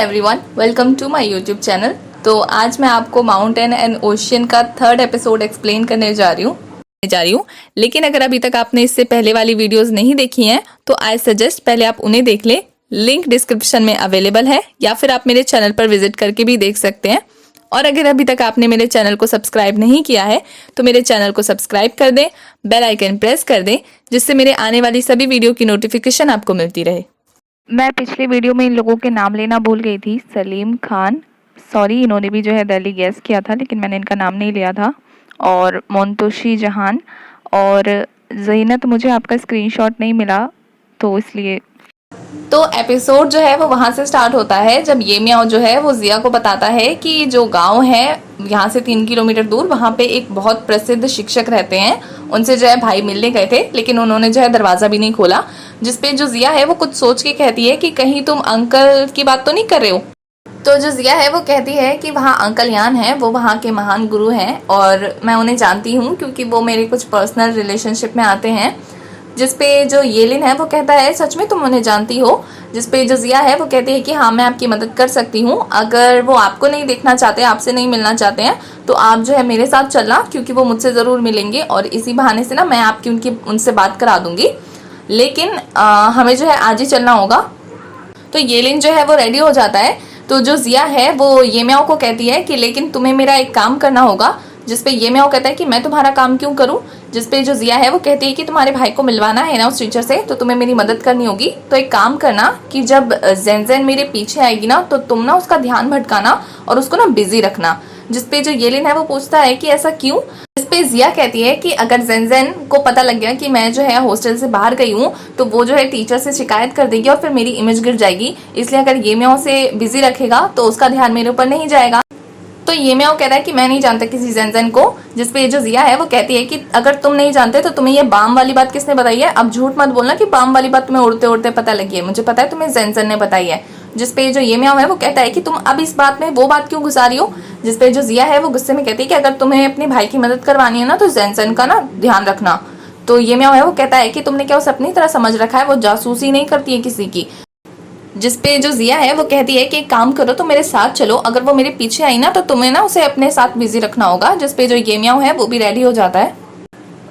Everyone, welcome to my YouTube channel. तो आज मैं आपको माउंटेन एंड ओशियन का थर्ड एपिसोड एक्सप्लेन करने जा रही हूँ। लेकिन अगर अभी तक आपने इससे पहले वाली वीडियोस नहीं देखी हैं तो आई सजेस्ट पहले आप उन्हें देख लें। लिंक डिस्क्रिप्शन में अवेलेबल है या फिर आप मेरे चैनल पर विजिट करके भी देख सकते हैं। और अगर अभी तक आपने मेरे चैनल को सब्सक्राइब नहीं किया है तो मेरे चैनल को सब्सक्राइब कर दें, बेल आइकन प्रेस कर दें, जिससे मेरे आने वाली सभी वीडियो की नोटिफिकेशन आपको मिलती रहे। मैं पिछले वीडियो में इन लोगों के नाम लेना भूल गई थी। सलीम खान, सॉरी, इन्होंने भी जो है दिल्ली गैस किया था लेकिन मैंने इनका नाम नहीं लिया था। और मोंतोशी जहान और ज़ीनत, मुझे आपका स्क्रीनशॉट नहीं मिला तो इसलिए। तो एपिसोड जो है वो वहाँ से स्टार्ट होता है जब ये मियाओ जो है वो जिया को बताता है कि जो गांव है यहाँ से 3 किलोमीटर दूर, वहाँ पे एक बहुत प्रसिद्ध शिक्षक रहते हैं। उनसे जो है भाई मिलने गए थे लेकिन उन्होंने जो है दरवाज़ा भी नहीं खोला। जिसपे जो जिया है वो कुछ सोच के कहती है कि कहीं तुम अंकल की बात तो नहीं कर रहे हो। तो जो जिया है वो कहती है कि वहाँ अंकल यान है, वो वहाँ के महान गुरु हैं और मैं उन्हें जानती हूँ क्योंकि वो मेरे कुछ पर्सनल रिलेशनशिप में आते हैं। जिसपे जो येलिन है वो कहता है सच में तुम उन्हें जानती हो। जिसपे जो जिया है वो कहती है कि हाँ, मैं आपकी मदद कर सकती हूँ। अगर वो आपको नहीं देखना चाहते, आपसे नहीं मिलना चाहते हैं तो आप जो है मेरे साथ चलना, क्योंकि वो मुझसे ज़रूर मिलेंगे और इसी बहाने से ना मैं आपकी उनसे बात करा दूंगी। लेकिन हमें जो है आज ही चलना होगा। तो येलिन जो है वो रेडी हो जाता है। तो जो जिया है वो ये मियाओ को कहती है कि लेकिन तुम्हें मेरा एक काम करना होगा। जिसपे ये मियाओ कहता है कि मैं तुम्हारा काम क्यों करूं। जिसपे जो जिया है वो कहती है कि तुम्हारे भाई को मिलवाना है ना उस टीचर से, तो तुम्हें मेरी मदद करनी होगी। तो एक काम करना कि जब ज़ेन मेरे पीछे आएगी ना तो तुम ना उसका ध्यान भटकाना और उसको ना बिजी रखना। जिसपे जो येलिन है वो पूछता है कि ऐसा क्यों। जिसपे जिया कहती है कि अगर ज़ेन को पता लग गया कि मैं जो है हॉस्टल से बाहर गई हूँ तो वो जो है टीचर से शिकायत कर देगी और फिर मेरी इमेज गिर जाएगी। इसलिए अगर ये मियाओ से बिजी रखेगा तो उसका ध्यान मेरे ऊपर नहीं जाएगा। तो ये मियाओ कहता है कि मैं नहीं जानता किसी ज़ेन को। जिसपे जो जिया है वो कहती है कि अगर तुम नहीं जानते तो तुम्हें ये बाम वाली बात किसने बताई है। अब झूठ मत बोलना कि बाम वाली बात तुम्हें उड़ते उड़ते पता लगी है, मुझे पता है तुम्हें ज़ेन ने बताई है। जिसपे जो ये मियाओ है वो कहता है कि तुम अब इस बात में वो बात क्यों घुसा रही हो। जिसपे जो जिया है वो गुस्से में कहती है कि अगर तुम्हें अपने भाई की मदद करवानी है ना तो ज़ेन का ना ध्यान रखना। तो ये मियाओ है वो कहता है कि तुमने क्या उसे अपनी तरह समझ रखा है, वो जासूसी नहीं करती है किसी की। जिसपे जो जिया है वो कहती है कि एक काम करो, तो मेरे साथ चलो, अगर वो मेरे पीछे आई ना तो तुम्हें ना उसे अपने साथ बिजी रखना होगा। जिसपे जो ये मियाओ है वो भी रेडी हो जाता है।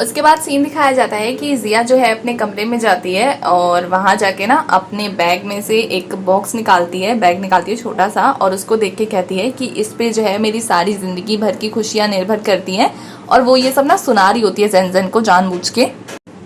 उसके बाद सीन दिखाया जाता है कि जिया जो है अपने कमरे में जाती है और वहां जाके ना अपने बैग में से एक बॉक्स निकालती है, बैग निकालती है छोटा सा, और उसको देख के कहती है कि इस पे जो है मेरी सारी जिंदगी भर की खुशियां निर्भर करती हैं। और वो ये सब ना सुना रही होती है ज़ेन को जानबूझ के।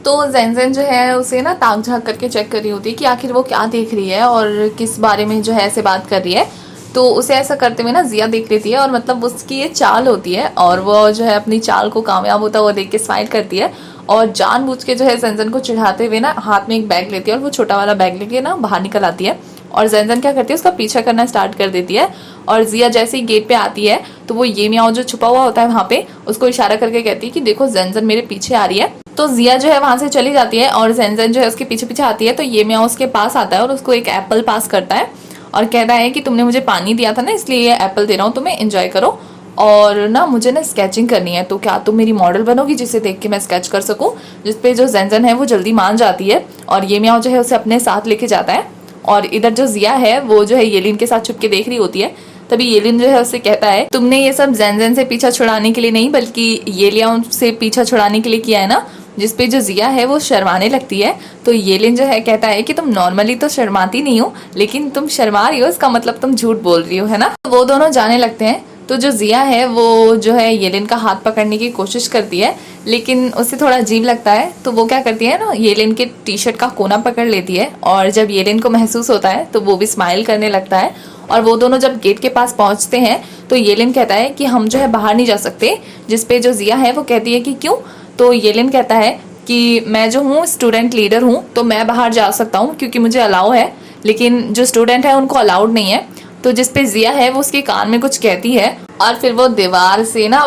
तो ज़ेन जो है उसे ना ताक झाँक करके चेक कर रही होती है कि आखिर वो क्या देख रही है और किस बारे में जो है ऐसे बात कर रही है। तो उसे ऐसा करते हुए ना जिया देख लेती है और मतलब उसकी ये चाल होती है और वो जो है अपनी चाल को कामयाब होता हुआ देख के स्माइल करती है और जानबूझ के जो है ज़ेन को चिढ़ाते हुए ना हाथ में एक बैग लेती है और वो छोटा वाला बैग लेके ना बाहर निकल आती है। और ज़ेन क्या करती है, उसका पीछा करना स्टार्ट कर देती है। और जिया जैसे ही गेट पे आती है तो वो ये मियाओ जो छुपा हुआ होता है वहाँ पे उसको इशारा करके कहती है कि देखो ज़ेन मेरे पीछे आ रही है। तो जिया जो है वहाँ से चली जाती है और ज़ेन जो है उसके पीछे पीछे आती है। तो ये मियाओ उसके पास आता है और उसको एक एप्पल पास करता है और कहता है कि तुमने मुझे पानी दिया था ना, इसलिए ये एप्पल दे रहा हूँ तुम्हें, एंजॉय करो। और ना मुझे ना स्केचिंग करनी है, तो क्या तुम मेरी मॉडल बनोगी जिसे देख के मैं स्केच कर सकूं। जिसपे जो ज़ेन है वो जल्दी मान जाती है और ये मियाओ जो है उसे अपने साथ लेके जाता है। और इधर जो जिया है वो जो है येलिन के साथ छुप के देख रही होती है। तभी येलिन जो है उससे कहता है तुमने ये सब ज़ेन से पीछा छुड़ाने के लिए नहीं बल्कि येलियाओं से पीछा छुड़ाने के लिए किया है ना। जिसपे जो जिया है वो शर्माने लगती है। तो येलिन जो है कहता है कि तुम नॉर्मली तो शर्माती नहीं हो, लेकिन तुम शर्मा रही हो इसका मतलब तुम झूठ बोल रही हो, है ना। तो वो दोनों जाने लगते हैं। तो जो जिया है वो जो है येलिन का हाथ पकड़ने की कोशिश करती है लेकिन उसे थोड़ा अजीब लगता है। तो वो क्या करती है ना, येलिन के टी शर्ट का कोना पकड़ लेती है और जब येलिन को महसूस होता है तो वो भी स्माइल करने लगता है। और वो दोनों जब गेट के पास पहुंचते हैं तो येलिन कहता है कि हम जो है बाहर नहीं जा सकते। जिसपे जो जिया है वो कहती है कि क्यों। तो येलिन कहता है कि मैं जो हूँ स्टूडेंट लीडर हूँ तो मैं बाहर जा सकता हूँ क्योंकि मुझे अलाउ है, लेकिन जो स्टूडेंट है उनको अलाउड नहीं है। तो जिसपे जिया है वो उसके कान में कुछ कहती है और फिर वो दीवार से ना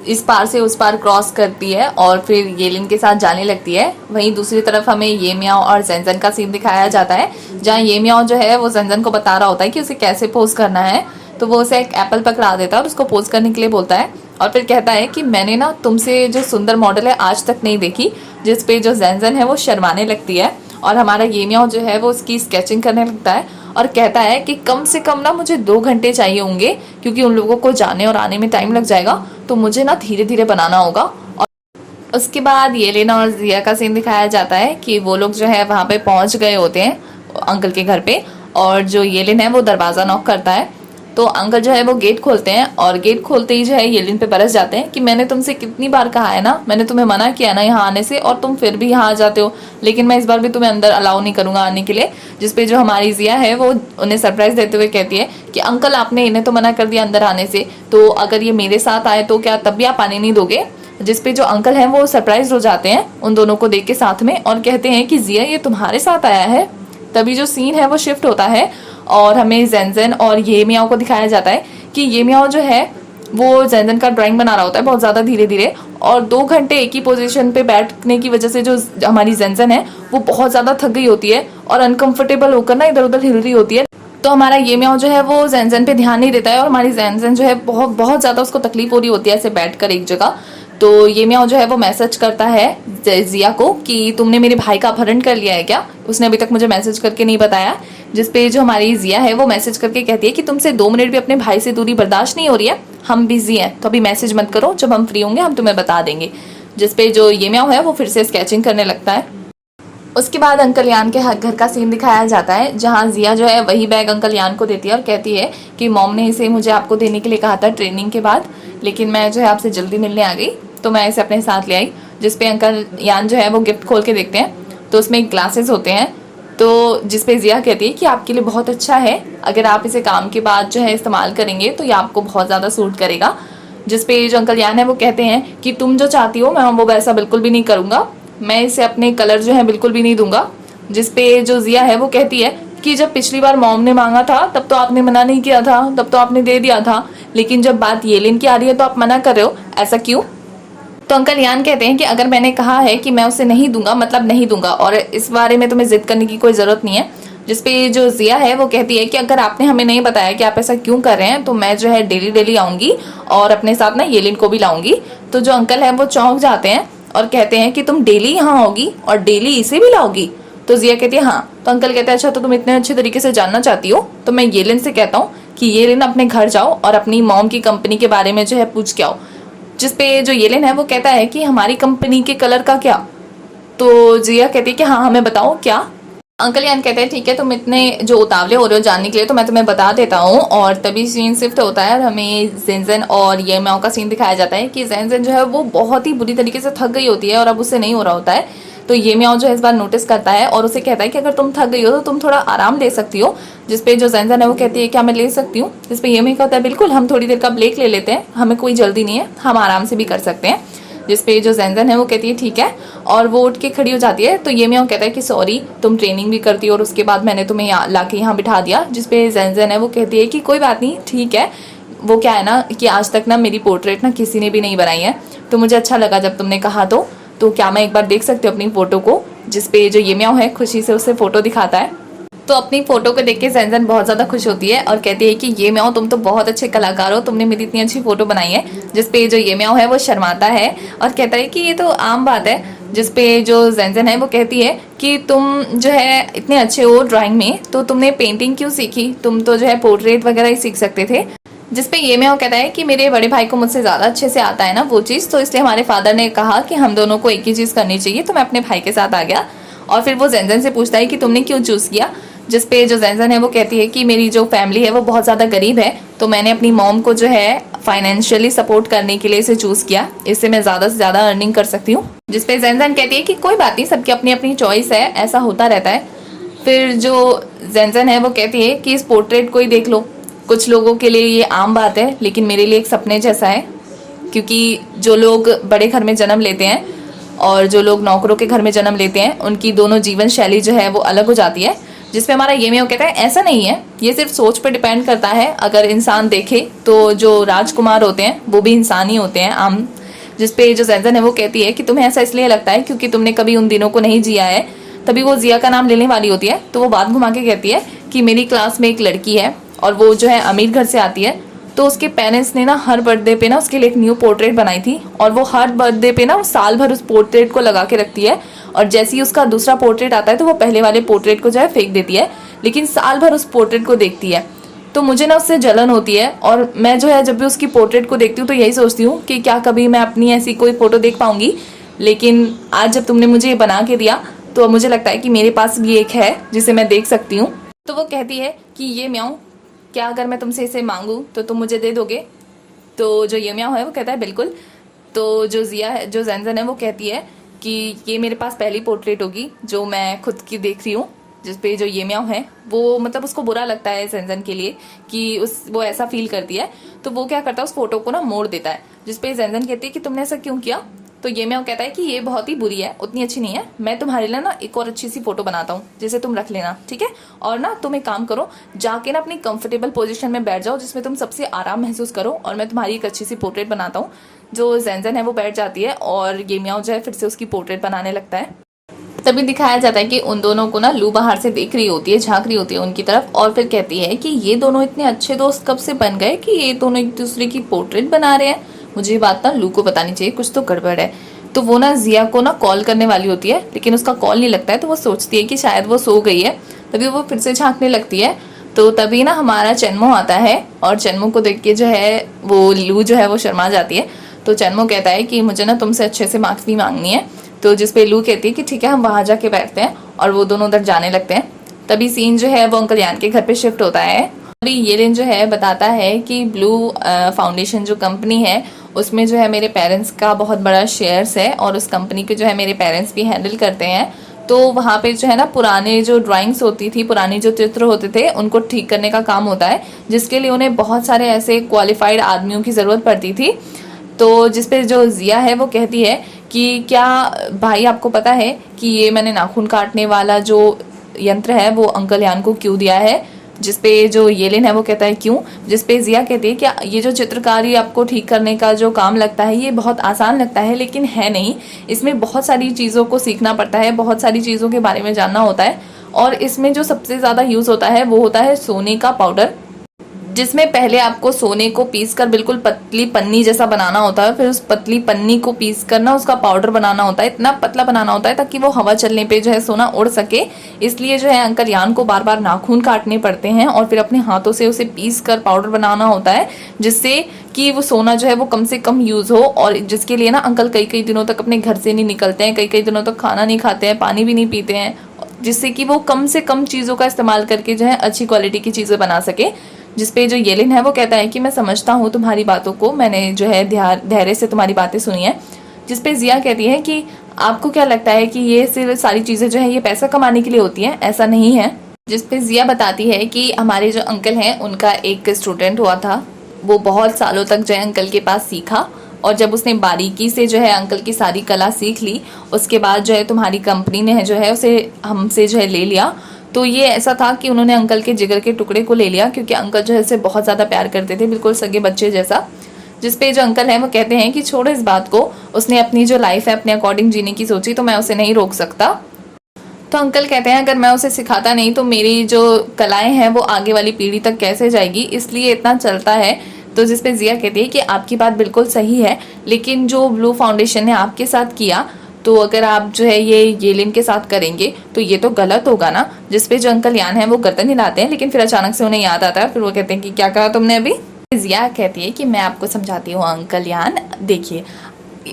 इस पार से उस पार क्रॉस करती है और फिर येलिन के साथ जाने लगती है। वहीं दूसरी तरफ हमें ये मियाओ और ज़ेन का सीन दिखाया जाता है जहाँ ये मियाओ जो है वो ज़ेन को बता रहा होता है कि उसे कैसे पोज करना है। तो वो उसे एक एप्पल पकड़ा देता है और उसको पोज करने के लिए बोलता है और फिर कहता है कि मैंने ना तुमसे जो सुंदर मॉडल है आज तक नहीं देखी। जिसपे जो ज़ेन है वो शर्माने लगती है और हमारा ये मियाओ जो है वो उसकी स्केचिंग करने लगता है और कहता है कि कम से कम ना मुझे 2 घंटे चाहिए होंगे, क्योंकि उन लोगों को जाने और आने में टाइम लग जाएगा, तो मुझे ना धीरे धीरे बनाना होगा। और उसके बाद येलेना और जिया का सीन दिखाया जाता है कि वो लोग जो है वहाँ पे पहुँच गए होते हैं अंकल के घर पे, और जो येलिन है वो दरवाज़ा नॉक करता है। तो अंकल जो है वो गेट खोलते हैं, और गेट खोलते ही जो है येलिन पे बरस जाते हैं कि मैंने तुमसे कितनी बार कहा है ना, मैंने तुम्हें मना किया ना यहाँ आने से, और तुम फिर भी यहाँ आ जाते हो, लेकिन मैं इस बार भी तुम्हें अंदर अलाउ नहीं करूँगा आने के लिए। जिसपे जो हमारी जिया है वो उन्हें सरप्राइज देते हुए कहती है कि अंकल आपने इन्हें तो मना कर दिया अंदर आने से, तो अगर ये मेरे साथ आए तो क्या तब भी आप आने नहीं दोगे। जिसपे जो अंकल हैं वो सरप्राइज हो जाते हैं उन दोनों को देख के साथ में, और कहते हैं कि जिया ये तुम्हारे साथ आया है। तभी जो सीन है वो शिफ्ट होता है और हमें ज़ेनज़ेन और ये मियाओ को दिखाया जाता है कि ये मियाओ जो है वो ज़ेनज़ेन का ड्राइंग बना रहा होता है बहुत ज़्यादा धीरे धीरे, और 2 घंटे एक ही पोजीशन पे बैठने की वजह से जो हमारी ज़ेनज़ेन है वो बहुत ज़्यादा थक गई होती है और अनकंफर्टेबल होकर ना इधर उधर हिल रही होती है। तो हमारा ये मियाओ जो है वो ज़ेनज़ेन पे ध्यान नहीं देता है, और हमारी ज़ेनज़ेन जो है बहुत ज़्यादा उसको तकलीफ हो रही होती है ऐसे बैठ कर एक जगह। तो ये मियाओ जो है वो मैसेज करता है जिया को कि तुमने मेरे भाई का अपहरण कर लिया है क्या, उसने अभी तक मुझे मैसेज करके नहीं बताया। जिसपे जो हमारी जिया है वो मैसेज करके कहती है कि तुमसे 2 मिनट भी अपने भाई से दूरी बर्दाश्त नहीं हो रही है, हम बिजी हैं तो अभी मैसेज मत करो, जब हम फ्री होंगे हम तुम्हें बता देंगे। जिसपे जो ये मियाओ है वो फिर से स्केचिंग करने लगता है। उसके बाद अंकल यान के घर का सीन दिखाया जाता है, जहाँ जिया जो है वही बैग अंकल यान को देती है और कहती है कि मॉम ने इसे मुझे आपको देने के लिए कहा था ट्रेनिंग के बाद, लेकिन मैं जो है आपसे जल्दी मिलने आ गई तो मैं इसे अपने साथ ले आई। जिसपे अंकल यान जो है वो गिफ्ट खोल के देखते हैं तो उसमें ग्लासेस होते हैं, तो जिसपे जिया कहती है कि आपके लिए बहुत अच्छा है, अगर आप इसे काम के बाद जो है इस्तेमाल करेंगे तो ये आपको बहुत ज़्यादा सूट करेगा। जिसपे जो अंकल यान है वो कहते हैं कि तुम जो चाहती हो मैं वो वैसा बिल्कुल भी नहीं करूँगा, मैं इसे अपने कलर जो है बिल्कुल भी नहीं दूंगा। जिसपे जो जिया है वो कहती है कि जब पिछली बार मॉम ने मांगा था तब तो आपने मना नहीं किया था, तब तो आपने दे दिया था, लेकिन जब बात येलिन की आ रही है तो आप मना कर रहे हो, ऐसा क्यों। तो अंकल यान कहते हैं कि अगर मैंने कहा है कि मैं उसे नहीं दूंगा मतलब नहीं दूंगा, और इस बारे में तुम्हें जिद करने की कोई ज़रूरत नहीं है। जिसपे जो जिया है वो कहती है कि अगर आपने हमें नहीं बताया कि आप ऐसा क्यों कर रहे हैं तो मैं जो है डेली डेली आऊँगी और अपने साथ ना येलिन को भी लाऊंगी। तो जो अंकल है वो चौंक जाते हैं और कहते हैं कि तुम डेली यहाँ आओगी और डेली इसे भी लाओगी। तो जिया कहती है हाँ। तो अंकल कहते हैं अच्छा तो तुम इतने अच्छे तरीके से जानना चाहती हो तो मैं येलिन से कहता हूँ कि येलिन अपने घर जाओ और अपनी मॉम की कंपनी के बारे में जो है पूछ के आओ। जिसपे जो येलिन है वो कहता है कि हमारी कंपनी के कलर का क्या। तो जिया कहती है कि हाँ हमें बताओ क्या। अंकल यान कहते हैं ठीक है तुम इतने जो उतावले हो रहे हो जानने के लिए तो मैं तुम्हें बता देता हूँ। और तभी सीन शिफ्ट होता है और हमें ज़ेनज़ेन और ये मियाओ का सीन दिखाया जाता है कि ज़ेनज़ेन जो है वो बहुत ही बुरी तरीके से थक गई होती है और अब उससे नहीं हो रहा होता है। तो ये मियाओ जो है इस बार नोटिस करता है और उसे कहता है कि अगर तुम थक गई हो तो तुम थोड़ा आराम ले सकती हो। जिसपे जो ज़ेनज़ेन है वो कहती है क्या मैं ले सकती हूँ। जिसपे ये मियाओ कहता है बिल्कुल हम थोड़ी देर का ब्रेक ले लेते हैं, हमें कोई जल्दी नहीं है, हम आराम से भी कर सकते हैं। जिसपे जो ज़ेनज़ेन है वो कहती है ठीक है और वो उठ के खड़ी हो जाती है। तो ये मियाओ कहता है कि सॉरी तुम ट्रेनिंग भी करती हो और उसके बाद मैंने तुम्हें ला के यहाँ बिठा दिया। जिसपे ज़ेनज़ेन है वो कहती है कि कोई बात नहीं ठीक है, वो क्या है ना कि आज तक ना मेरी पोर्ट्रेट ना किसी ने भी नहीं बनाई है तो मुझे अच्छा लगा जब तुमने कहा तो क्या मैं एक बार देख सकती हूँ अपनी फ़ोटो को। जिसपे जो ये मियाओ है खुशी से उसे फ़ोटो दिखाता है। तो अपनी फ़ोटो को देख के ज़ेनज़ेन बहुत ज़्यादा खुश होती है और कहती है कि ये मियाओ तुम तो बहुत अच्छे कलाकार हो, तुमने मेरी इतनी अच्छी फ़ोटो बनाई है। जिसपे जो ये मियाओ है वो शर्माता है और कहता है कि ये तो आम बात है। जिसपे जो ज़ेनज़ेन है वो कहती है कि तुम जो है इतने अच्छे हो ड्राइंग में तो तुमने पेंटिंग क्यों सीखी, तुम तो जो है पोर्ट्रेट वगैरह ही सीख सकते थे। जिसपे ये मियाओ कहता है कि मेरे बड़े भाई को मुझसे ज़्यादा अच्छे से आता है ना वो चीज़, तो इसलिए हमारे फादर ने कहा कि हम दोनों को एक ही चीज़ करनी चाहिए, तो मैं अपने भाई के साथ आ गया। और फिर वो ज़ेनज़ेन से पूछता है कि तुमने क्यों चूज़ किया। जिसपे जो ज़ेनज़ेन है वो कहती है कि मेरी जो फैमिली है वो बहुत ज़्यादा गरीब है तो मैंने अपनी मॉम को जो है फाइनेंशियली सपोर्ट करने के लिए इसे चूज़ किया, इससे मैं ज़्यादा से ज़्यादा अर्निंग कर सकती हूँ। जिसपे ज़ेनज़ेन कहती है कि कोई बात नहीं, सबकी अपनी अपनी चॉइस है, ऐसा होता रहता है। फिर जो ज़ेनज़ेन है वो कहती है कि इस पोर्ट्रेट को ही देख लो, कुछ लोगों के लिए ये आम बात है लेकिन मेरे लिए एक सपने जैसा है, क्योंकि जो लोग बड़े घर में जन्म लेते हैं और जो लोग नौकरों के घर में जन्म लेते हैं उनकी दोनों जीवन शैली जो है वो अलग हो जाती है। जिसपे हमारा ये मियाओ कहता है ऐसा नहीं है, ये सिर्फ सोच पर डिपेंड करता है। अगर इंसान देखे तो जो राजकुमार होते हैं वो भी इंसान ही होते हैं आम। जिसपे जो ज़ेनज़ेन है वो कहती है कि तुम्हें ऐसा इसलिए लगता है क्योंकि तुमने कभी उन दिनों को नहीं जिया है। तभी वो जिया का नाम लेने वाली होती है तो वो बात घुमा के कहती है कि मेरी क्लास में एक लड़की है और वो जो है अमीर घर से आती है, तो उसके पेरेंट्स ने ना हर बर्थडे पे ना उसके लिए एक न्यू पोर्ट्रेट बनाई थी और वो हर बर्थडे पे ना वो साल भर उस पोर्ट्रेट को लगा के रखती है और जैसे ही उसका दूसरा पोर्ट्रेट आता है तो वो पहले वाले पोर्ट्रेट को जो है फेंक देती है। लेकिन साल भर उस पोर्ट्रेट को देखती है। तो मुझे ना उससे जलन होती है और मैं जो है जब भी उसकी पोर्ट्रेट को देखती हूँ तो यही सोचती हूँ कि क्या कभी मैं अपनी ऐसी कोई फ़ोटो देख पाऊँगी। लेकिन आज जब तुमने मुझे ये बना के दिया तो मुझे लगता है कि मेरे पास भी एक है जिसे मैं देख सकती हूँ। तो वो कहती है कि ये म्याऊं, क्या अगर मैं तुमसे इसे मांगूं तो तुम मुझे दे दोगे? तो जो ये म्याऊं है वो कहता है बिल्कुल। तो जो जिया है, जो जैनजन है, वो कहती है कि ये मेरे पास पहली पोर्ट्रेट होगी जो मैं खुद की देख रही हूँ, जिसपे जो ये म्याऊं है वो मतलब उसको बुरा लगता है जैनजन के लिए कि वो ऐसा फील करती है। तो वो क्या करता है, उस फोटो को ना मोड़ देता है, जिसपे जैनजन कहती है कि तुमने ऐसा क्यों किया? तो ये म्याऊं कहता है कि ये बहुत ही बुरी है, उतनी अच्छी नहीं है, मैं तुम्हारे लिए ना एक और अच्छी सी फोटो बनाता हूँ जिसे तुम रख लेना, ठीक है? और ना तुम एक काम करो, जाके ना अपनी कंफर्टेबल पोजीशन में बैठ जाओ जिसमें तुम सबसे आराम महसूस करो और मैं तुम्हारी एक अच्छी सी पोर्ट्रेट बनाता हूँ। जो जैनजन है वो बैठ जाती है और ये म्याऊं जो है फिर से उसकी पोर्ट्रेट बनाने लगता है। तभी दिखाया जाता है कि उन दोनों को ना लू बाहर से देख रही होती है, झांक रही होती है उनकी तरफ, और फिर कहती है कि ये दोनों इतने अच्छे दोस्त कब से बन गए कि ये दोनों एक दूसरे की पोर्ट्रेट बना रहे हैं। मुझे ये बात ना लू को बतानी चाहिए, कुछ तो गड़बड़ है। तो वो ना जिया को ना कॉल करने वाली होती है लेकिन उसका कॉल नहीं लगता है, तो वो सोचती है कि शायद वो सो गई है। तभी वो फिर से झांकने लगती है। तो तभी ना हमारा चेन्मो आता है और चेन्मो को देख के जो है वो लू जो है वो शर्मा जाती है। तो चेन्मो कहता है कि मुझे ना तुमसे अच्छे से माफी मांगनी है। तो जिसपे लू कहती है कि ठीक है, हम वहां जाके बैठते हैं, और वो दोनों उधर जाने लगते हैं। तभी सीन जो है वो अंकल यान के घर पे शिफ्ट होता है। अभी येलिन जो है बताता है कि ब्लू फाउंडेशन जो कंपनी है उसमें जो है मेरे पेरेंट्स का बहुत बड़ा शेयर्स है और उस कंपनी को जो है मेरे पेरेंट्स भी हैंडल करते हैं। तो वहाँ पे जो है ना पुराने जो ड्राइंग्स होती थी, पुराने जो चित्र होते थे, उनको ठीक करने का काम होता है, जिसके लिए उन्हें बहुत सारे ऐसे क्वालिफाइड आदमियों की ज़रूरत पड़ती थी। तो जिसपे जो जिया है वो कहती है कि क्या भाई आपको पता है कि ये मैंने नाखून काटने वाला जो यंत्र है वो अंकल यान को क्यों दिया है? जिसपे जो येलिन है वो कहता है क्यों? जिसपे जिया कहती है कि ये जो चित्रकारी आपको ठीक करने का जो काम लगता है ये बहुत आसान लगता है, लेकिन है नहीं, इसमें बहुत सारी चीज़ों को सीखना पड़ता है, बहुत सारी चीज़ों के बारे में जानना होता है। और इसमें जो सबसे ज़्यादा यूज़ होता है वो होता है सोने का पाउडर, जिसमें पहले आपको सोने को पीसकर बिल्कुल पतली पन्नी जैसा बनाना होता है, फिर उस पतली पन्नी को पीस कर ना उसका पाउडर बनाना होता है, इतना पतला बनाना होता है ताकि वो हवा चलने पे जो है सोना उड़ सके। इसलिए जो है अंकल यान को बार बार नाखून काटने पड़ते हैं और फिर अपने हाथों से उसे पीस कर पाउडर बनाना होता है, जिससे कि वो सोना जो है वो कम से कम यूज़ हो। और जिसके लिए ना अंकल कई कई दिनों तक अपने घर से नहीं निकलते हैं, कई कई दिनों तक खाना नहीं खाते हैं, पानी भी नहीं पीते हैं, जिससे कि वो कम से कम चीज़ों का इस्तेमाल करके जो है अच्छी क्वालिटी की चीज़ें बना सके। जिसपे जो येलिन है वो कहता है कि मैं समझता हूँ तुम्हारी बातों को, मैंने जो है धैर्य से तुम्हारी बातें सुनी है। जिसपे जिया कहती है कि आपको क्या लगता है कि ये सिर्फ सारी चीज़ें जो है ये पैसा कमाने के लिए होती हैं? ऐसा नहीं है। जिसपे जिया बताती है कि हमारे जो अंकल हैं उनका एक स्टूडेंट हुआ था, वो बहुत सालों तक जो है अंकल के पास सीखा, और जब उसने बारीकी से जो है अंकल की सारी कला सीख ली, उसके बाद जो है तुम्हारी कंपनी ने जो है उसे हमसे जो है ले लिया। तो ये ऐसा था कि उन्होंने अंकल के जिगर के टुकड़े को ले लिया, क्योंकि अंकल जो है उसे बहुत ज़्यादा प्यार करते थे, बिल्कुल सगे बच्चे जैसा। जिसपे जो अंकल हैं वो कहते हैं कि छोड़ो इस बात को, उसने अपनी जो लाइफ है अपने अकॉर्डिंग जीने की सोची, तो मैं उसे नहीं रोक सकता। तो अंकल कहते हैं अगर मैं उसे सिखाता नहीं तो मेरी जो कलाएं हैं वो आगे वाली पीढ़ी तक कैसे जाएगी, इसलिए इतना चलता है। तो जिसपे जिया कहती है कि आपकी बात बिल्कुल सही है, लेकिन जो ब्लू फाउंडेशन ने आपके साथ किया, तो अगर आप जो है ये येलिन के साथ करेंगे तो ये तो गलत होगा ना। जिसपे जो अंकल यान है वो गर्दन हिलाते हैं, लेकिन फिर अचानक से उन्हें याद आता है, फिर वो कहते हैं कि क्या कहा तुमने अभी? जिया कहती है कि मैं आपको समझाती हूँ अंकल यान, देखिए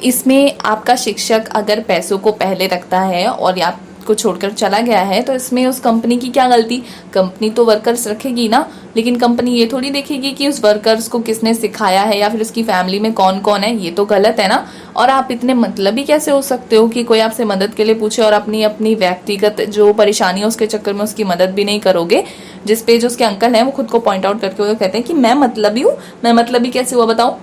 इसमें आपका शिक्षक अगर पैसों को पहले रखता है और आपको छोड़कर चला गया है तो इसमें उस कंपनी की क्या गलती? कंपनी तो वर्कर्स रखेगी ना, लेकिन कंपनी ये थोड़ी देखेगी कि उस वर्कर्स को किसने सिखाया है या फिर उसकी फैमिली में कौन कौन है। ये तो गलत है ना। और आप इतने मतलबी कैसे हो सकते हो कि कोई आपसे मदद के लिए पूछे और अपनी अपनी व्यक्तिगत जो परेशानी है उसके चक्कर में उसकी मदद भी नहीं करोगे। जिसपे जो उसके अंकल हैं वो खुद को पॉइंट आउट करके वो कहते हैं कि मैं मतलबी हूँ? मैं मतलबी कैसे हुआ बताओ?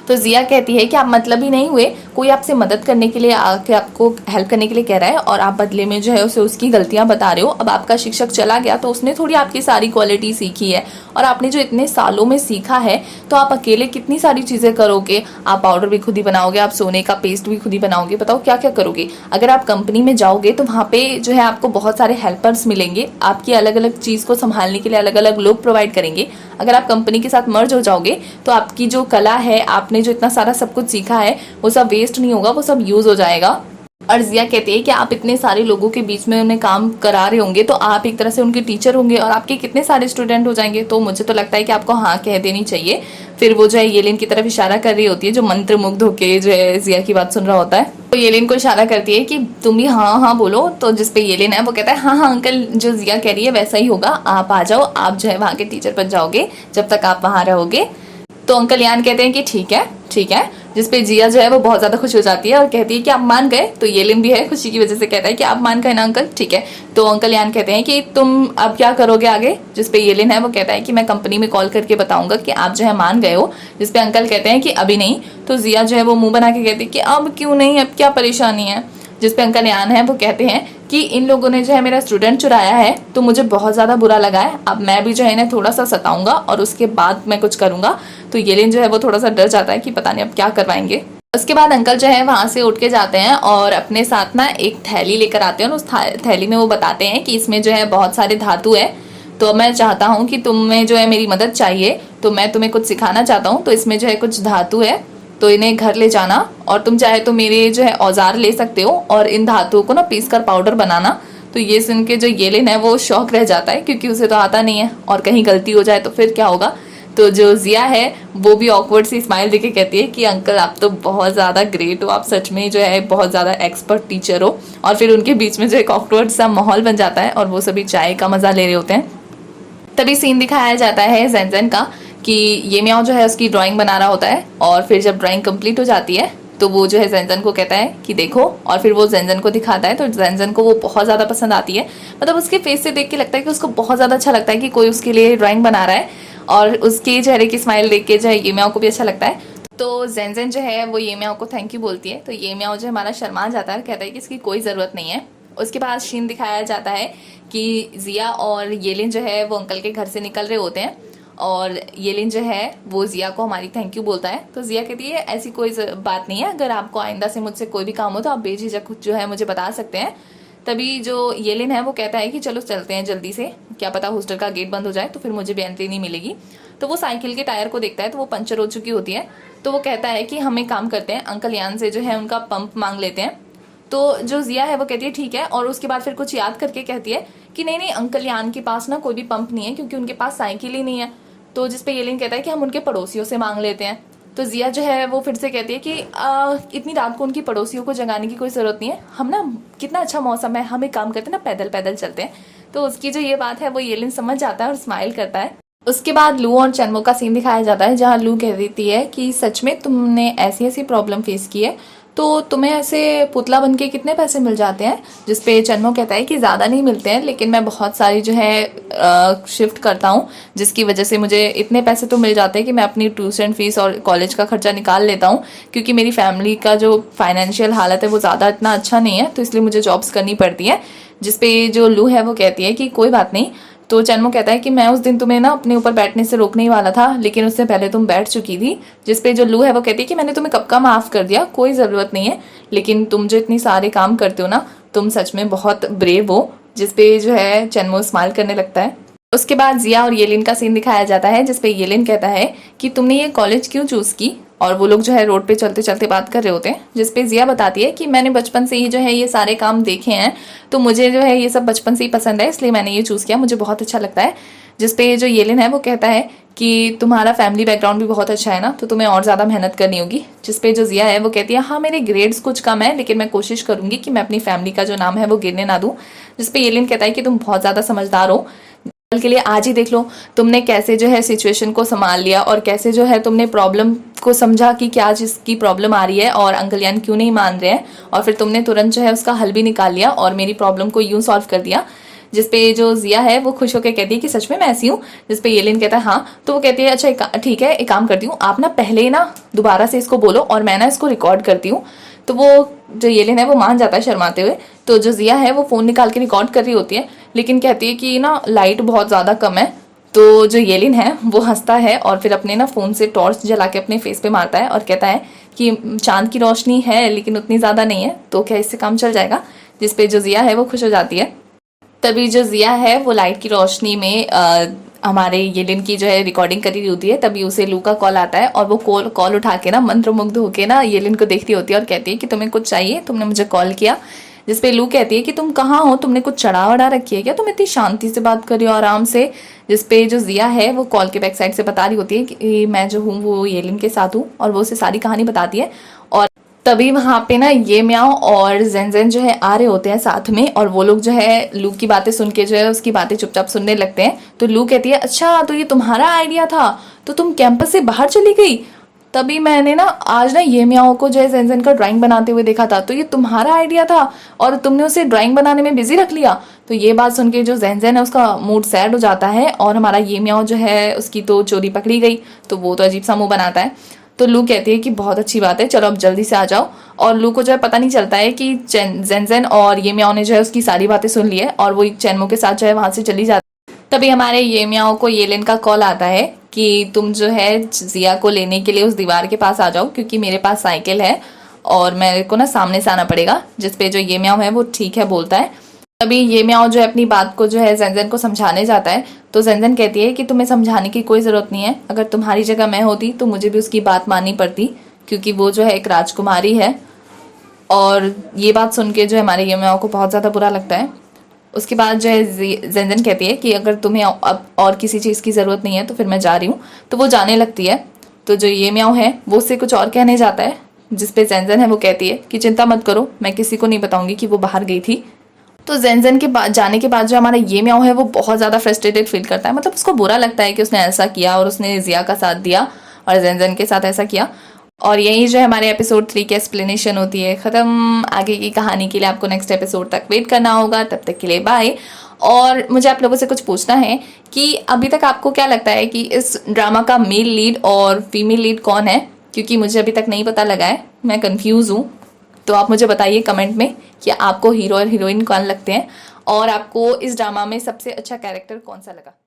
तो जिया कहती है कि आप मतलब ही नहीं हुए, कोई आपसे मदद करने के लिए आके आपको हेल्प करने के लिए कह रहा है और आप बदले में जो है उसे उसकी गलतियां बता रहे हो। अब आपका शिक्षक चला गया तो उसने थोड़ी आपकी सारी क्वालिटी सीखी है, और आपने जो इतने सालों में सीखा है तो आप अकेले कितनी सारी चीज़ें करोगे। आप पाउडर भी खुद ही बनाओगे, आप सोने का पेस्ट भी खुद ही बनाओगे, बताओ क्या क्या करोगे। अगर आप कंपनी में जाओगे तो वहाँ पे जो है आपको बहुत सारे हेल्पर्स मिलेंगे, आपकी अलग अलग चीज़ को संभालने के लिए अलग अलग लोग प्रोवाइड करेंगे। अगर आप कंपनी के साथ मर्ज हो जाओगे तो आपकी जो कला है, आपने जो इतना सारा सब कुछ सीखा है, वो सब वेस्ट नहीं होगा, वो सब यूज हो जाएगा। और जिया कहती है कि आप इतने सारे लोगों के बीच में उन्हें काम करा रहे होंगे तो आप एक तरह से उनके टीचर होंगे और आपके कितने सारे स्टूडेंट हो जाएंगे, तो मुझे तो लगता है कि आपको हाँ कह देनी चाहिए। फिर वो जो है येलिन की तरफ इशारा कर रही होती है, जो मंत्र मुग्ध होके जो है जिया की बात सुन रहा होता है। तो येलिन को इशारा करती है कि तुम भी हाँ हाँ बोलो। तो जिसपे येलिन है वो कहता है हाँ हाँ अंकल, जो जिया कह रही है वैसा ही होगा, आप आ जाओ, आप जो है वहाँ के टीचर बन जाओगे जब तक आप वहाँ रहोगे। तो अंकल यान कहते हैं कि ठीक है ठीक है, जिसपे जिया जो है वो बहुत ज्यादा खुश हो जाती है और कहती है कि आप मान गए। तो येलिन भी है खुशी की वजह से कहता है कि आप मान गए ना अंकल, ठीक है। तो अंकल यान कहते हैं कि तुम अब क्या करोगे आगे, जिसपे येलिन है वो कहता है कि मैं कंपनी में कॉल करके बताऊंगा कि आप जो है मान गए हो। जिसपे अंकल कहते हैं कि अभी नहीं। तो जिया जो है वो मुंह बना के कहती है कि अब क्यों नहीं, अब क्या परेशानी है। जिसपे अंकल यान है वो कहते हैं कि इन लोगों ने जो है मेरा स्टूडेंट चुराया है तो मुझे बहुत ज़्यादा बुरा लगा है, अब मैं भी जो है इन्हें थोड़ा सा सताऊंगा और उसके बाद मैं कुछ करूंगा। तो येलिन जो है वो थोड़ा सा डर जाता है कि पता नहीं अब क्या करवाएंगे। उसके बाद अंकल जो है वहाँ से उठ के जाते हैं और अपने साथ ना एक थैली लेकर आते हैं और उस थैली में वो बताते हैं कि इसमें जो है बहुत सारे धातु है। तो मैं चाहता हूँ कि तुम्हें जो है मेरी मदद चाहिए, तो मैं तुम्हें कुछ सिखाना चाहता हूँ। तो इसमें जो है कुछ धातु है, तो इन्हें घर ले जाना और तुम चाहे तो मेरे जो है औजार ले सकते हो और इन धातुओं को ना पीस कर पाउडर बनाना। तो ये सुन के जो येलिन है वो शौक रह जाता है क्योंकि उसे तो आता नहीं है और कहीं गलती हो जाए तो फिर क्या होगा। तो जो जिया है वो भी ऑकवर्ड सी स्माइल देके कहती है कि अंकल आप तो बहुत ज़्यादा ग्रेट हो, आप सच में जो है बहुत ज़्यादा एक्सपर्ट टीचर हो। और फिर उनके बीच में जो एक ऑकवर्ड सा माहौल बन जाता है और वो सभी चाय का मज़ा ले रहे होते हैं। तभी सीन दिखाया जाता है ज़ेनज़ेन का कि ये म्याओ जो है उसकी ड्राइंग बना रहा होता है और फिर जब ड्राइंग कंप्लीट हो जाती है तो वो जो है ज़ेनज़ेन को कहता है कि देखो, और फिर वो ज़ेनज़ेन को दिखाता है। तो ज़ेनज़ेन को वो बहुत ज़्यादा पसंद आती है, मतलब उसके फेस से देख के लगता है कि उसको बहुत ज़्यादा अच्छा लगता है कि कोई उसके लिए ड्राइंग बना रहा है और उसके चेहरे की स्माइल देख के जो है ये म्याओ को भी अच्छा लगता है। तो ज़ेनज़ेन जो है वो ये म्याओ को थैंक यू बोलती है। तो ये म्याओ जो हमारा शर्मा जाता है, कहता है कि इसकी कोई ज़रूरत नहीं है। उसके बाद सीन दिखाया जाता है कि जिया और येलिन जो है वो अंकल के घर से निकल रहे होते हैं और येलिन जो है वो जिया को हमारी थैंक यू बोलता है। तो जिया कहती है ऐसी कोई बात नहीं है, अगर आपको आइंदा से मुझसे कोई भी काम हो तो आप बेझिझक जो है मुझे बता सकते हैं। तभी जो येलिन है वो कहता है कि चलो चलते हैं जल्दी से, क्या पता हॉस्टल का गेट बंद हो जाए तो फिर मुझे भी एंट्री नहीं मिलेगी। तो वो साइकिल के टायर को देखता है तो वो पंचर हो चुकी होती है। तो वो कहता है कि हम एक काम करते हैं, अंकल यान से जो है उनका पंप मांग लेते हैं। तो जो जिया है वो कहती है ठीक है, और उसके बाद फिर कुछ याद करके कहती है कि नहीं नहीं अंकल यान के पास ना कोई भी पंप नहीं है क्योंकि उनके पास साइकिल ही नहीं है। तो जिसपे येलिन कहता है कि हम उनके पड़ोसियों से मांग लेते हैं। तो जिया जो है वो फिर से कहती है कि इतनी रात को उनकी पड़ोसियों को जगाने की कोई ज़रूरत नहीं है, हम ना कितना अच्छा मौसम है, हम एक काम करते हैं ना पैदल पैदल चलते हैं। तो उसकी जो ये बात है वो येलिन समझ जाता है और स्माइल करता है। उसके बाद लू और चन्मो का सीन दिखाया जाता है जहाँ लू कह देती है कि सच में तुमने ऐसी ऐसी प्रॉब्लम फेस की है तो तुम्हें ऐसे पुतला बन के कितने पैसे मिल जाते हैं। जिसपे चन्मो कहता है कि ज़्यादा नहीं मिलते हैं, लेकिन मैं बहुत सारी जो है शिफ्ट करता हूँ जिसकी वजह से मुझे इतने पैसे तो मिल जाते हैं कि मैं अपनी ट्यूशन फीस और कॉलेज का खर्चा निकाल लेता हूँ, क्योंकि मेरी फैमिली का जो फाइनेंशियल हालत है वो ज़्यादा इतना अच्छा नहीं है, तो इसलिए मुझे जॉब्स करनी पड़ती है। जिसपे जो लू है वो कहती है कि कोई बात नहीं। तो चन्मो कहता है कि मैं उस दिन तुम्हें ना अपने ऊपर बैठने से रोकने ही वाला था, लेकिन उससे पहले तुम बैठ चुकी थी। जिसपे जो लू है वो कहती है कि मैंने तुम्हें कब का माफ़ कर दिया, कोई ज़रूरत नहीं है, लेकिन तुम जो इतनी सारे काम करते हो ना, तुम सच में बहुत ब्रेव हो। जिसपे जो है चन्मो स्माइल करने लगता है। उसके बाद जिया और येलिन का सीन दिखाया जाता है जिसपे येलिन कहता है कि तुमने ये कॉलेज क्यों चूज़ की, और वो लोग जो है रोड पे चलते चलते बात कर रहे होते हैं। जिसपे जिया बताती है कि मैंने बचपन से ही जो है ये सारे काम देखे हैं, तो मुझे जो है ये सब बचपन से ही पसंद है, इसलिए मैंने ये चूज़ किया, मुझे बहुत अच्छा लगता है। जिसपे जो येलिन है वो कहता है कि तुम्हारा फैमिली बैकग्राउंड भी बहुत अच्छा है ना, तो तुम्हें और ज़्यादा मेहनत करनी होगी। जिसपे जो जिया है वो कहती है हाँ मेरे ग्रेड्स कुछ कम है, लेकिन मैं कोशिश करूंगी कि मैं अपनी फैमिली का जो नाम है वो गिरने ना दूँ। जिसपे येलिन कहता है कि तुम बहुत ज़्यादा समझदार हो, के लिए आज ही देख लो तुमने कैसे जो है सिचुएशन को संभाल लिया और कैसे जो है तुमने प्रॉब्लम को समझा कि क्या जिसकी प्रॉब्लम आ रही है और अंकल यान क्यों नहीं मान रहे हैं, और फिर तुमने तुरंत जो है उसका हल भी निकाल लिया और मेरी प्रॉब्लम को यूं सॉल्व कर दिया। जिसपे जो जिया है वो खुश होकर कहती है कि सच में मैं ऐसी हूँ। जिसपे येलिन कहता है हाँ। तो वो कहती है अच्छा ठीक है, एक काम करती हूँ, आप ना पहले ना दोबारा से इसको बोलो और मैं ना इसको रिकॉर्ड करती हूँ। तो वो जो येलिन है वो मान जाता है शर्माते हुए। तो जो जिया है वो फ़ोन निकाल के रिकॉर्ड कर रही होती है, लेकिन कहती है कि ना लाइट बहुत ज़्यादा कम है। तो जो येलिन है वो हंसता है और फिर अपने ना फ़ोन से टॉर्च जला के अपने फेस पे मारता है और कहता है कि चांद की रोशनी है लेकिन उतनी ज़्यादा नहीं है, तो क्या इससे काम चल जाएगा। जिसपे जो जिया है वो खुश हो जाती है। तभी जो जिया है वो लाइट की रोशनी में हमारे येलिन की जो है रिकॉर्डिंग करी रही होती है, तभी उसे लू का कॉल आता है और वो कॉल उठा के ना मंत्रमुग्ध होके ना येलिन को देखती होती है और कहती है कि तुम्हें कुछ चाहिए, तुमने मुझे कॉल किया। जिसपे लू कहती है कि तुम कहाँ हो, तुमने कुछ चढ़ा वढ़ा रखी है क्या, तुम इतनी शांति से बात कर रही हो आराम से। जिसपे जो जिया है वो कॉल के बैक साइड से बता रही होती है कि मैं जो हूँ वो येलिन के साथ हूँ, और वो उसे सारी कहानी बताती है। और तभी वहां पे ना ये म्याओ और जेनजेन जो है आ रहे होते हैं साथ में, और वो लोग जो है लू की बातें सुन के जो है उसकी बातें चुपचाप सुनने लगते हैं। तो लू कहती है अच्छा तो ये तुम्हारा आइडिया था, तो तुम कैंपस से बाहर चली गई। तभी मैंने ना आज ना ये म्याओ को जो है जेनजेन का ड्राइंग बनाते हुए देखा था, तो ये तुम्हारा आइडिया था और तुमने उसे ड्राइंग बनाने में बिजी रख लिया। तो ये बात सुन के जो जेनजेन है उसका मूड सैड हो जाता है, और हमारा ये म्याओ जो है उसकी तो चोरी पकड़ी गई, तो वो तो अजीब सा मुंह बनाता है। तो लू कहती है कि बहुत अच्छी बात है, चलो अब जल्दी से आ जाओ। और लू को जो है पता नहीं चलता है कि जेनजेन और ये म्याओ ने जो है उसकी सारी बातें सुन ली है, और वो चैनमो के साथ जो है वहां से चली जाती है। तभी हमारे ये म्याओ को येलिन का कॉल आता है कि तुम जो है जिया को लेने के लिए उस दीवार के पास आ जाओ, क्योंकि मेरे पास साइकिल है और मेरे को ना सामने से आना पड़ेगा। जिसपे जो ये म्याओ है वो ठीक है बोलता है। तभी ये म्याओ जो है अपनी बात को जो है जेनजेन को समझाने जाता है। तो जेनजेन कहती है कि तुम्हें समझाने की कोई ज़रूरत नहीं है, अगर तुम्हारी जगह मैं होती तो मुझे भी उसकी बात माननी पड़ती, क्योंकि वो जो है एक राजकुमारी है। और ये बात सुन के जो है हमारे ये म्याओ को बहुत ज़्यादा बुरा लगता है। उसके बाद जो है जेनजेन कहती है कि अगर तुम्हें अब और किसी चीज़ की ज़रूरत नहीं है तो फिर मैं जा रही हूँ। तो वो जाने लगती है। तो जो ये म्याओ है वो उससे कुछ और कहने जाता है, जिसपे जेनजेन है वो कहती है कि चिंता मत करो, मैं किसी को नहीं बताऊंगी कि वो बाहर गई थी। तो जेनजेन के बाद जाने के बाद जो हमारा ये म्याओ है वो बहुत ज़्यादा फ्रस्ट्रेटेड फील करता है, मतलब उसको बुरा लगता है कि उसने ऐसा किया और उसने जिया का साथ दिया और जेनजेन के साथ ऐसा किया। और यही जो है हमारे एपिसोड 3 की एक्सप्लेनेशन होती है ख़त्म। आगे की कहानी के लिए आपको नेक्स्ट एपिसोड तक वेट करना होगा, तब तक के लिए बाय। और मुझे आप लोगों से कुछ पूछना है कि अभी तक आपको क्या लगता है कि इस ड्रामा का मेल लीड और फीमेल लीड कौन है, क्योंकि मुझे अभी तक नहीं पता लगा है, मैं कंफ्यूज हूँ। तो आप मुझे बताइए कमेंट में कि आपको हीरो और हीरोइन कौन लगते हैं, और आपको इस ड्रामा में सबसे अच्छा कैरेक्टर कौन सा लगा।